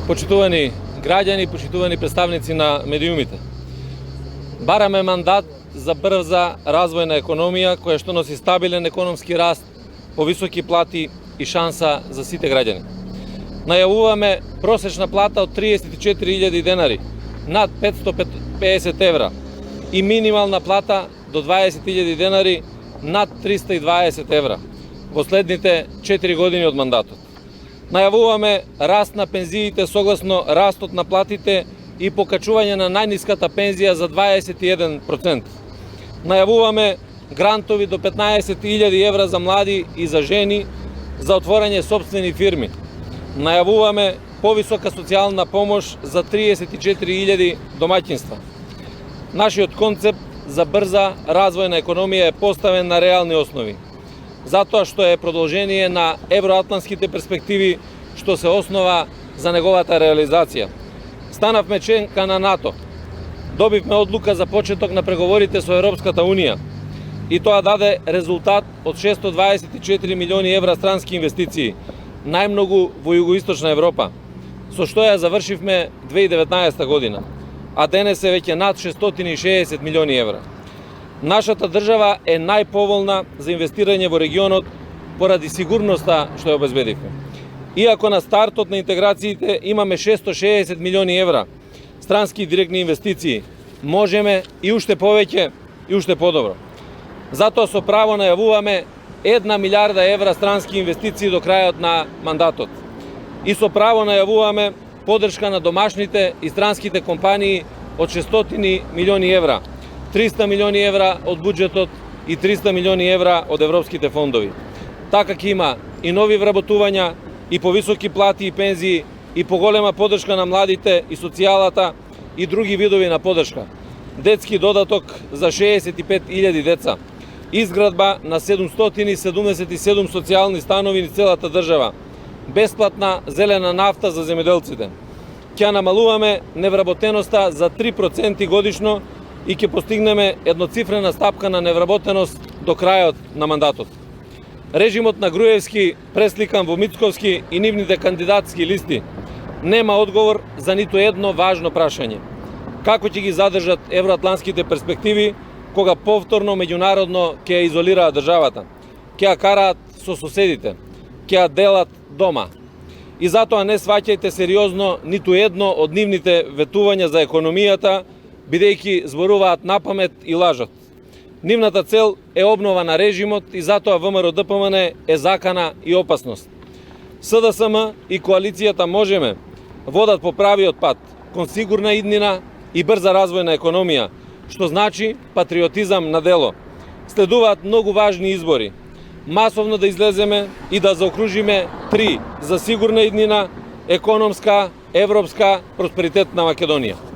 Почитувани граѓани, почитувани представници на медиумите. Бараме мандат за брза развојна економија која што носи стабилен економски раст, повисоки плати и шанса за сите граѓани. Најавуваме просечна плата од 34.000 денари, над 550 евра, и минимална плата до 20.000 денари, над 320 евра во следните 4 години од мандатот. Најавуваме раст на пензиите согласно растот на платите и покачување на најниската пензија за 21%. Најавуваме грантови до 15.000 евра за млади и за жени за отворање сопствени фирми. Најавуваме повисока социјална помош за 34.000 домаќинства. Нашиот концепт за брза развојна економија е поставен на реални основи, затоа што е продолжение на евроатлантските перспективи што се основа за неговата реализација. Станавме членка на НАТО, добивме одлука за почеток на преговорите со Европската Унија и тоа даде резултат од 624 милиони евра странски инвестиции, најмногу во Југоисточна Европа, со што ја завршивме 2019 година, а денес е веќе над 660 милиони евра. Нашата држава е најповолна за инвестирање во регионот поради сигурноста што ја обезбедивме. Иако на стартот на интеграциите имаме 660 милиони евра странски директни инвестиции, можеме и уште повеќе и уште подобро. Затоа со право најавуваме 1 милиарда евра странски инвестиции до крајот на мандатот. И со право најавуваме поддршка на домашните и странските компании од 600 милиони евра, 300 милиони евра од буџетот и 300 милиони евра од европските фондови. Така ќе има и нови вработувања, и повисоки плати и пензии, и поголема поддршка на младите и социјалата и други видови на поддршка. Детски додаток за 65.000 деца, изградба на 777 социјални станови низ целата држава, бесплатна зелена нафта за земјоделците. Ќе намалуваме невработеноста за 3% годишно и ќе постигнеме едноцифрена стапка на невработеност до крајот на мандатот. Режимот на Груевски, пресликан во Мицковски и нивните кандидатски листи, нема одговор за ниту едно важно прашање. Како ќе ги задржат евроатлантските перспективи кога повторно меѓународно ќе ја изолираат државата, ќе ја караат со соседите, ќе ја делат дома. И затоа не сваќајте сериозно ниту едно од нивните ветувања за економијата, бидејќи зборуваат напамет и лажат. Нивната цел е обнова на режимот и затоа ВМРО-ДПМН е закана и опасност. СДСМ и коалицијата Можеме водат по правиот пат, кон сигурна иднина и брза развојна економија, што значи патриотизам на дело. Следуваат многу важни избори. Масовно да излеземе и да заокружиме 3 за сигурна иднина, економска, европска, просперитет на Македонија.